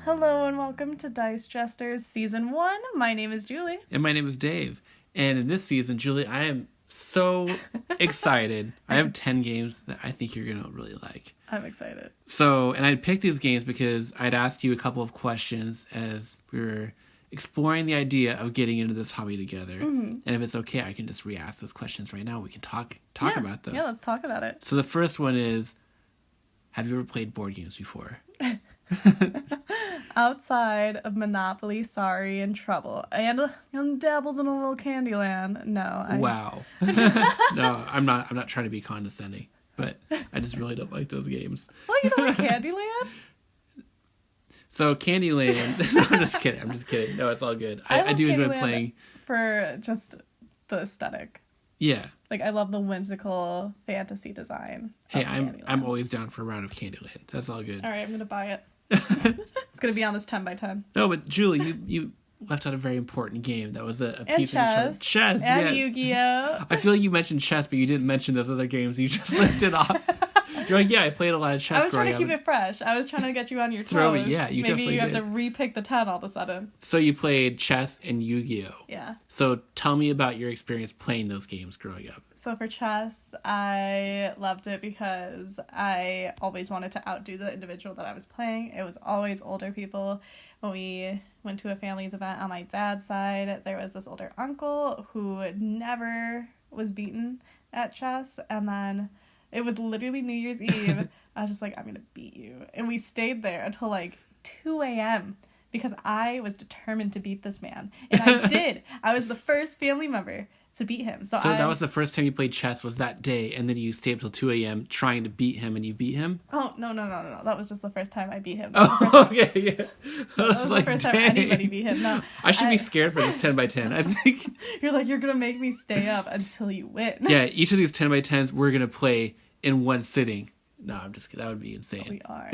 Hello and welcome to Dice Jesters Season 1. My name is Julie. And my name is Dave. And in this season, Julie, I am so excited. I have 10 games that I think you're going to really like. I'm excited. And I picked these games because I'd ask you a couple of questions as we were exploring the idea of getting into this hobby together. Mm-hmm. And if it's okay, I can just re-ask those questions right now. We can talk about those. Yeah, let's talk about it. So the first one is, have you ever played board games before? Outside of Monopoly, Sorry, and Trouble, and dabbles in a little Candyland. No. Wow. No, I'm not trying to be condescending, but I just really don't like those games. Well, you don't like Candyland? So Candyland. No, I'm just kidding. No, it's all good. I do enjoy playing for just the aesthetic. Yeah. Like, I love the whimsical fantasy design. Hey, I'm always down for a round of Candyland. That's all good. All right, I'm gonna buy it. It's gonna be on this 10x10. No, but Julie, you left out a very important game. That was a piece of chess. And yeah. Yu-Gi-Oh. I feel like you mentioned chess, but you didn't mention those other games you just listed off. You're like, yeah, I played a lot of chess. I was trying to keep it fresh. I was trying to get you on your toes. Yeah, you definitely Maybe you have did. to re-pick the 10 all of a sudden. So you played chess and Yu-Gi-Oh. Yeah. So tell me about your experience playing those games growing up. So for chess, I loved it because I always wanted to outdo the individual that I was playing. It was always older people. When we went to a family's event on my dad's side, there was this older uncle who never was beaten at chess, and then it was literally New Year's Eve. I was just like, I'm going to beat you. And we stayed there until like 2 a.m. because I was determined to beat this man. And I did. I was the first family member to beat him. So that was the first time you played chess, was that day, and then you stayed up till 2 a.m. trying to beat him, and you beat him? Oh, no. That was just the first time I beat him. Okay, yeah. That was like, the first time anybody beat him. No, I should be scared for this 10x10. I think you're like, you're going to make me stay up until you win. Yeah, each of these 10x10s we're going to play in one sitting. No, I'm just kidding. That would be insane. We are.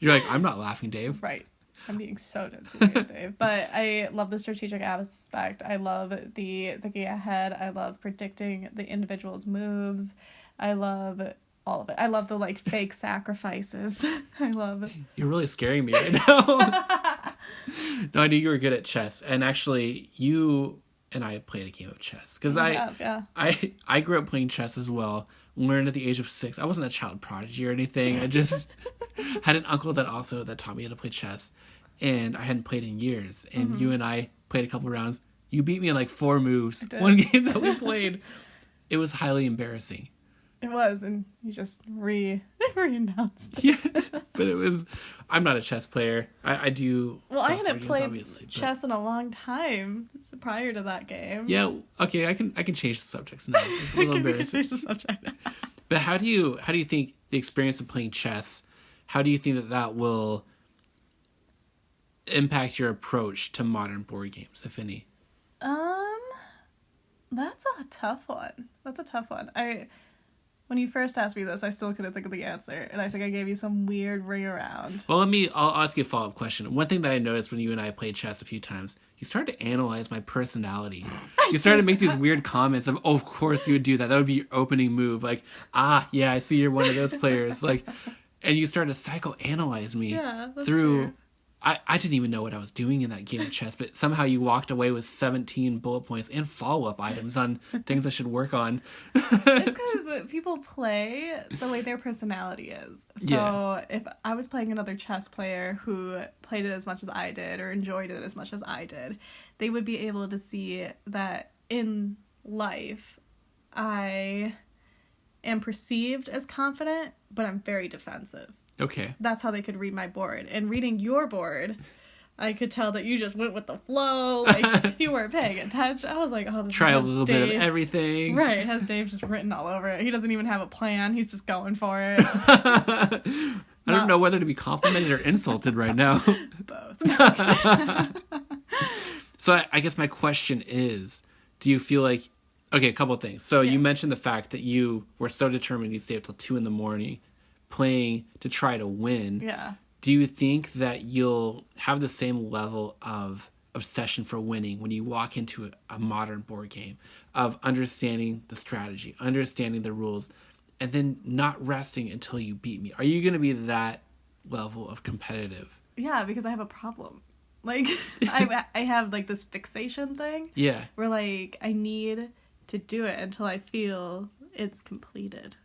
You're like, I'm not laughing, Dave. Right. I'm being so dead serious, Dave. But I love the strategic aspect. I love the thinking ahead. I love predicting the individual's moves. I love all of it. I love the fake sacrifices. I love it. You're really scaring me right now. No, I knew you were good at chess. And actually, you and I played a game of chess. Because I grew up playing chess as well. Learned at the age of 6. I wasn't a child prodigy or anything. I just had an uncle that taught me how to play chess. And I hadn't played in years. And you and I played a couple rounds. You beat me in 4 moves. One game that we played. It was highly embarrassing. It was, and you just re-announced it. Yeah, but it was... I'm not a chess player. I do... Well, I hadn't played chess in a long time prior to that game. Yeah, okay, I can change the subjects now. It's a little embarrassing. Change the subject. But how do you think the experience of playing chess, how do you think that will impact your approach to modern board games, if any? That's a tough one. When you first asked me this, I still couldn't think of the answer, and I think I gave you some weird ring around. Well, I'll ask you a follow-up question. One thing that I noticed when you and I played chess a few times, you started to analyze my personality. You started to make these weird comments of course you would do that. That would be your opening move. Yeah, I see you're one of those players. And you started to psychoanalyze me through... True. I didn't even know what I was doing in that game of chess, but somehow you walked away with 17 bullet points and follow-up items on things I should work on. It's because people play the way their personality is. So if I was playing another chess player who played it as much as I did or enjoyed it as much as I did, they would be able to see that in life I am perceived as confident, but I'm very defensive. Okay. That's how they could read my board. And reading your board, I could tell that you just went with the flow. You weren't paying attention. I was like, oh, this try a little bit of everything. Right. It has Dave just written all over it. He doesn't even have a plan. He's just going for it. I don't know whether to be complimented or insulted right now. Both. So I guess my question is, do you feel like... Okay, a couple of things. So you mentioned the fact that you were so determined you stayed up till 2 a.m. playing to try to win. Yeah. Do you think that you'll have the same level of obsession for winning when you walk into a modern board game, of understanding the strategy, understanding the rules, and then not resting until you beat me? Are you going to be that level of competitive? Yeah, because I have a problem. Like, I have, like, this fixation thing. Yeah. Where, like, I need to do it until I feel it's completed.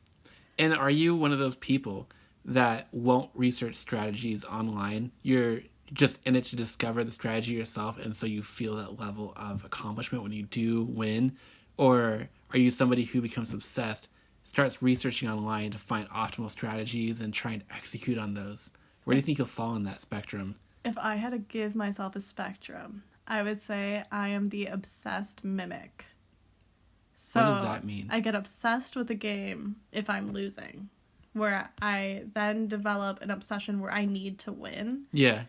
And are you one of those people that won't research strategies online? You're just in it to discover the strategy yourself, and so you feel that level of accomplishment when you do win? Or are you somebody who becomes obsessed, starts researching online to find optimal strategies and trying to execute on those? Where do you think you'll fall in that spectrum? If I had to give myself a spectrum, I would say I am the obsessed mimic. So what does that mean? I get obsessed with a game if I'm losing, where I then develop an obsession where I need to win. Yeah.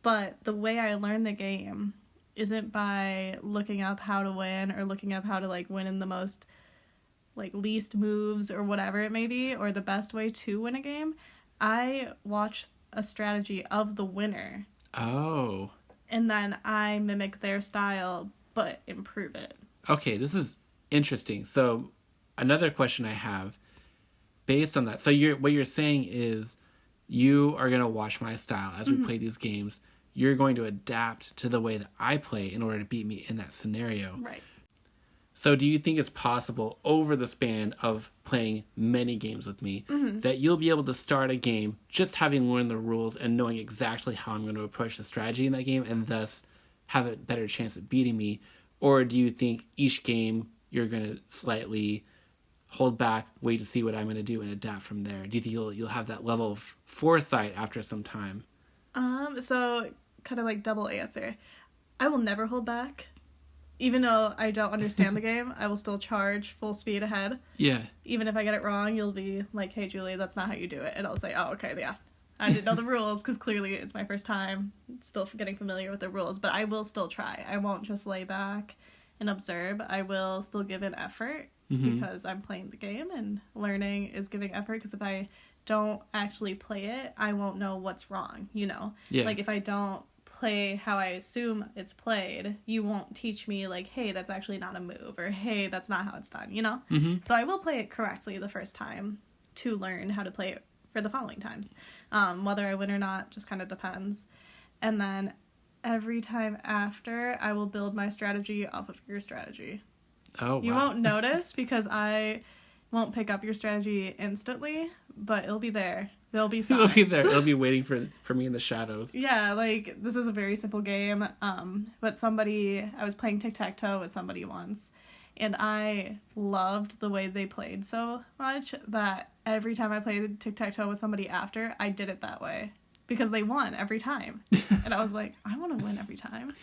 But the way I learn the game isn't by looking up how to win or looking up how to, like, win in the most, like, least moves or whatever it may be, or the best way to win a game. I watch a strategy of the winner. Oh. And then I mimic their style, but improve it. Okay, this is interesting. So another question I have based on that. So what you're saying is you are going to watch my style as we play these games. You're going to adapt to the way that I play in order to beat me in that scenario. Right. So do you think it's possible over the span of playing many games with me that you'll be able to start a game just having learned the rules and knowing exactly how I'm going to approach the strategy in that game and thus have a better chance at beating me? Or do you think each game you're going to slightly hold back, wait to see what I'm going to do, and adapt from there? Do you think you'll have that level of foresight after some time? So kind of like double answer. I will never hold back. Even though I don't understand the game, I will still charge full speed ahead. Yeah. Even if I get it wrong, you'll be like, hey, Julie, that's not how you do it. And I'll say, oh, okay, yeah. I didn't know the rules because clearly it's my first time still getting familiar with the rules. But I will still try. I won't just lay back and observe. I will still give an effort because I'm playing the game and learning is giving effort. Because if I don't actually play it, I won't know what's wrong, you know? Yeah. Like if I don't play how I assume it's played, you won't teach me like, hey, that's actually not a move, or hey, that's not how it's done, you know? So I will play it correctly the first time to learn how to play it for the following times. Whether I win or not just kind of depends. And then every time after, I will build my strategy off of your strategy. Oh, wow. You won't notice because I won't pick up your strategy instantly, but it'll be there. There'll be signs. It'll be there. It'll be waiting for me in the shadows. Yeah, like, this is a very simple game, but I was playing tic-tac-toe with somebody once, and I loved the way they played so much that every time I played tic-tac-toe with somebody after, I did it that way, because they won every time. And I was like, I want to win every time.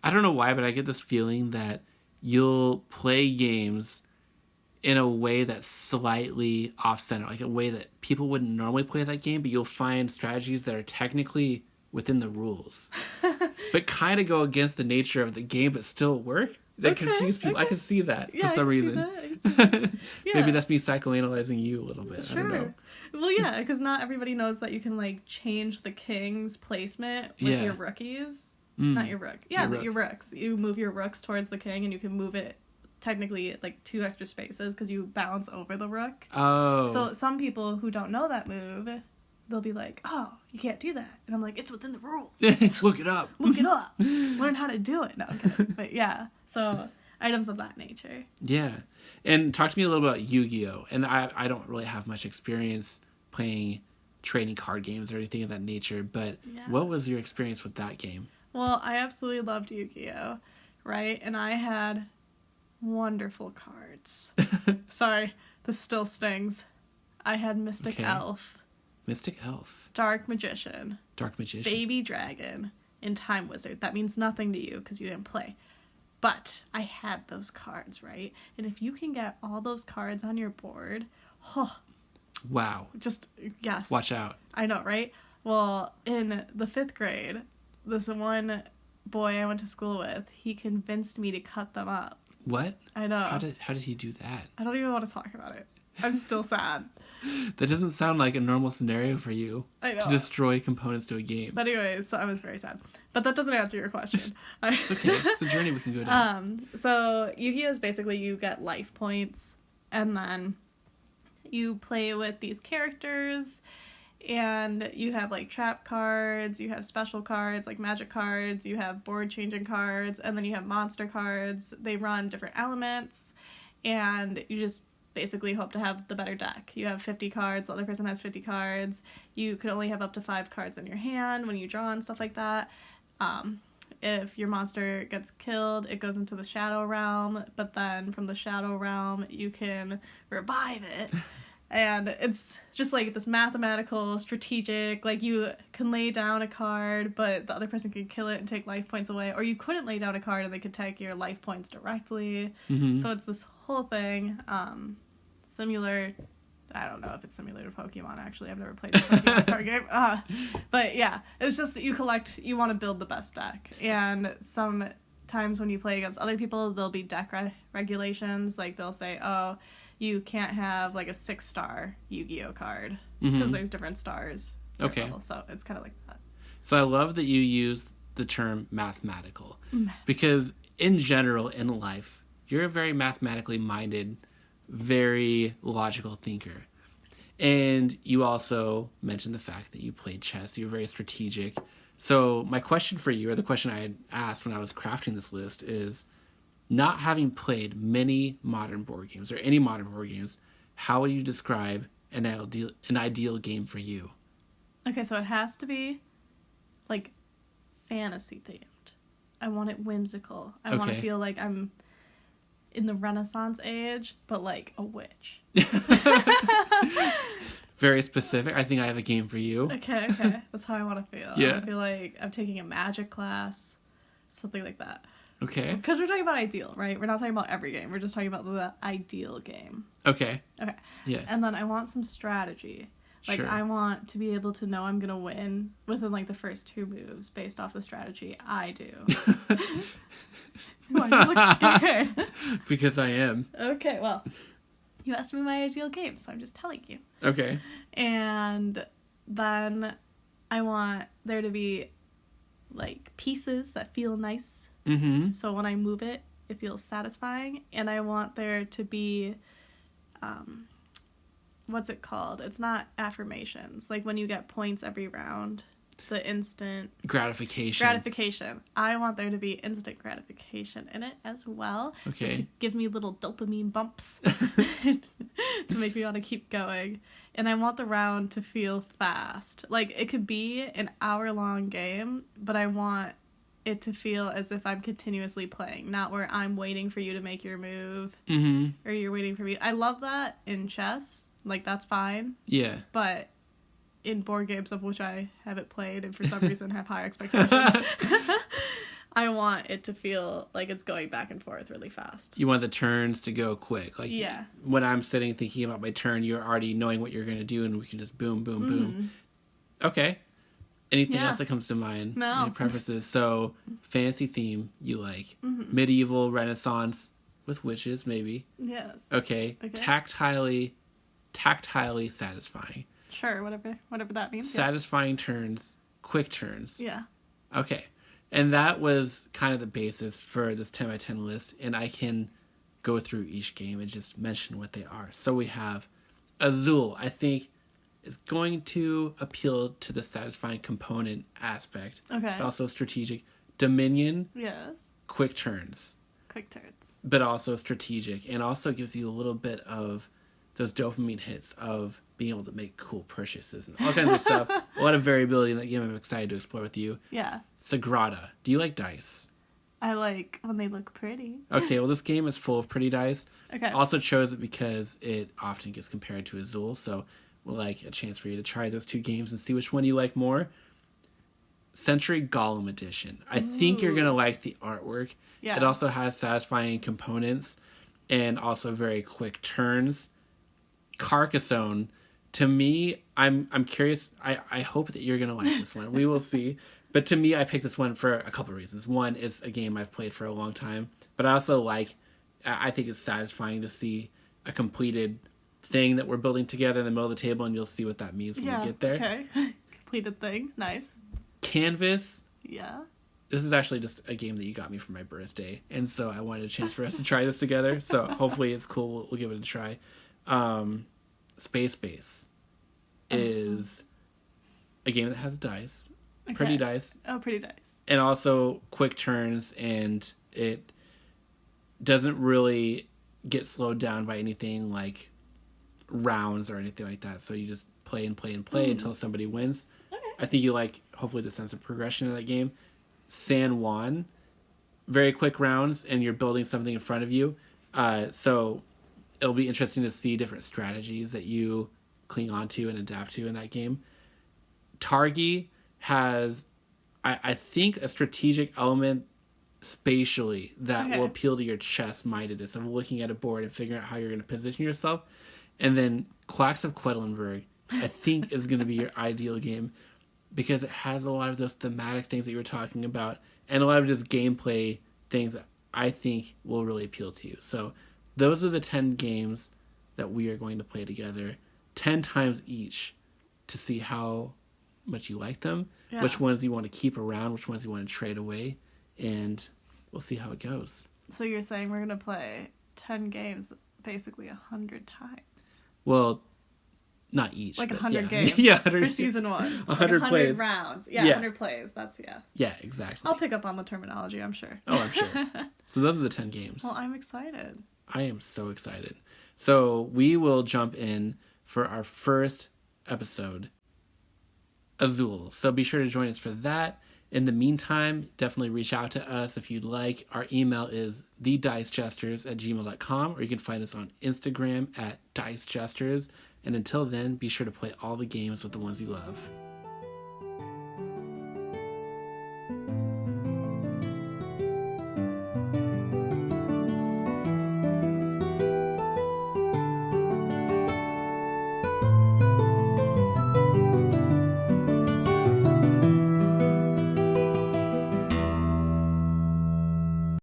I don't know why, but I get this feeling that you'll play games in a way that's slightly off-center, like a way that people wouldn't normally play that game, but you'll find strategies that are technically within the rules, but kind of go against the nature of the game, but still work. That confuse people. I can see that for some reason. Yeah. Maybe that's me psychoanalyzing you a little bit. Sure. I don't know. Well, yeah, because not everybody knows that you can, like, change the king's placement with your rookies. Not your rook. Yeah, your rooks. You move your rooks towards the king, and you can move it technically like 2 extra spaces because you bounce over the rook. Oh. So some people who don't know that move, they'll be like, oh, you can't do that. And I'm like, it's within the rules. Look it up. Look it up. Learn how to do it. No, I'm kidding. But yeah, so items of that nature. Yeah. And talk to me a little about Yu-Gi-Oh! And I don't really have much experience playing trading card games or anything of that nature, but what was your experience with that game? Well, I absolutely loved Yu-Gi-Oh! Right? And I had wonderful cards. Sorry, this still stings. I had Mystic Elf. Mystic Elf. Dark Magician. Dark Magician. Baby Dragon. And Time Wizard. That means nothing to you because you didn't play. But I had those cards, right? And if you can get all those cards on your board, wow. Just, yes. Watch out. I know, right? Well, in the 5th grade, this one boy I went to school with, he convinced me to cut them up. What? I know. How did he do that? I don't even want to talk about it. I'm still sad. That doesn't sound like a normal scenario for you. I know. To destroy components to a game. But anyways, so I was very sad. But that doesn't answer your question. It's okay. It's a journey we can go down. So Yu-Gi-Oh! Is basically you get life points, and then you play with these characters, And you have, like, trap cards, you have special cards, like magic cards, you have board-changing cards, and then you have monster cards. They run different elements, and you just basically hope to have the better deck. You have 50 cards, the other person has 50 cards. You can only have up to 5 cards in your hand when you draw and stuff like that. If your monster gets killed, it goes into the Shadow Realm, but then from the Shadow Realm, you can revive it. And it's just, like, this mathematical, strategic, like, you can lay down a card, but the other person can kill it and take life points away. Or you couldn't lay down a card and they could take your life points directly. Mm-hmm. So it's this whole thing. Similar, I don't know if it's similar to Pokemon, actually. I've never played a Pokemon card game. But yeah, it's just you want to build the best deck. And sometimes when you play against other people, there'll be deck regulations. Like, they'll say, oh, you can't have, like, a 6-star Yu-Gi-Oh card because there's different stars. Okay. So it's kind of like that. So I love that you use the term mathematical because in general in life, you're a very mathematically minded, very logical thinker. And you also mentioned the fact that you played chess. You're very strategic. So my question for you, or the question I had asked when I was crafting this list, is, not having played many modern board games or any modern board games, how would you describe an ideal game for you? Okay, so it has to be, like, fantasy themed. I want it whimsical. I want to feel like I'm in the Renaissance age, but, like, a witch. Very specific. I think I have a game for you. Okay. That's how I want to feel. Yeah. I want to feel like I'm taking a magic class, something like that. Okay. Because we're talking about ideal, right? We're not talking about every game. We're just talking about the ideal game. Okay. Yeah. And then I want some strategy. Like, sure. I want to be able to know I'm going to win within, like, the first 2 moves based off the strategy I do. Why do you look scared? Because I am. Okay, well, you asked me my ideal game, so I'm just telling you. Okay. And then I want there to be, like, pieces that feel nice. Mm-hmm. So when I move it, it feels satisfying. And I want there to be, what's it called? It's not affirmations. Like, when you get points every round, the instant gratification. I want there to be instant gratification in it as well. Okay. Just to give me little dopamine bumps to make me want to keep going. And I want the round to feel fast. Like, it could be an hour-long game, but I want it to feel as if I'm continuously playing, not where I'm waiting for you to make your move, or you're waiting for me. I love that in chess. Like, that's fine. Yeah. But in board games of which I haven't played and for some reason have high expectations, I want it to feel like it's going back and forth really fast. You want the turns to go quick. Like, yeah. When I'm sitting thinking about my turn, you're already knowing what you're going to do, and we can just boom, boom, boom. Okay. Anything else that comes to mind? No. Any preferences? So, fantasy theme you like. Mm-hmm. Medieval, Renaissance, with witches, maybe. Yes. Okay. Tactilely satisfying. Sure, whatever that means. Satisfying turns, quick turns. Yeah. Okay. And that was kind of the basis for this 10 by 10 list, and I can go through each game and just mention what they are. So we have Azul, I think, is going to appeal to the satisfying component aspect. Okay. But also strategic. Dominion. Yes. Quick turns. But also strategic, and also gives you a little bit of those dopamine hits of being able to make cool purchases and all kinds of stuff. A lot of variability in that game I'm excited to explore with you. Yeah. Sagrada. Do you like dice? I like when they look pretty. Okay, well, this game is full of pretty dice. Okay. Also chose it because it often gets compared to Azul, so we'll like a chance for you to try those 2 games and see which one you like more. Century Golem Edition. I think you're going to like the artwork. Yeah. It also has satisfying components and also very quick turns. Carcassonne, to me, I'm curious. I hope that you're gonna like this one. We will see. But to me, I picked this one for a couple of reasons. One, it's a game I've played for a long time, but I also I think it's satisfying to see a completed thing that we're building together in the middle of the table, and you'll see what that means when we get there. Okay. Completed thing. Nice. Canvas. Yeah. This is actually just a game that you got me for my birthday, and so I wanted a chance for us to try this together. So hopefully it's cool. We'll give it a try. Space Base is a game that has dice, pretty dice. Oh, pretty dice. And also quick turns, and it doesn't really get slowed down by anything like rounds or anything like that. So you just play and play and play until somebody wins. Okay. I think you like, hopefully, the sense of progression in that game. San Juan, very quick rounds, and you're building something in front of you. So it'll be interesting to see different strategies that you cling onto and adapt to in that game. Targi has, I think, a strategic element spatially that will appeal to your chess-mindedness of looking at a board and figuring out how you're going to position yourself. And then Quacks of Quedlinburg, I think, is going to be your ideal game because it has a lot of those thematic things that you were talking about and a lot of just gameplay things that I think will really appeal to you. So those are the 10 games that we are going to play together 10 times each to see how much you like them, which ones you want to keep around, which ones you want to trade away, and we'll see how it goes. So you're saying we're going to play 10 games basically 100 times? Well, not each. Like 100 games. 100 for season 1. 100 like plays. rounds. Yeah, 100 plays. That's, Yeah, exactly. I'll pick up on the terminology, I'm sure. Oh, I'm sure. So those are the 10 games. Well, I'm excited. I am so excited. So we will jump in for our first episode, Azul. So be sure to join us for that. In the meantime, definitely reach out to us if you'd like. Our email is thedicejesters@gmail.com, or you can find us on Instagram @dicejesters. And until then, be sure to play all the games with the ones you love.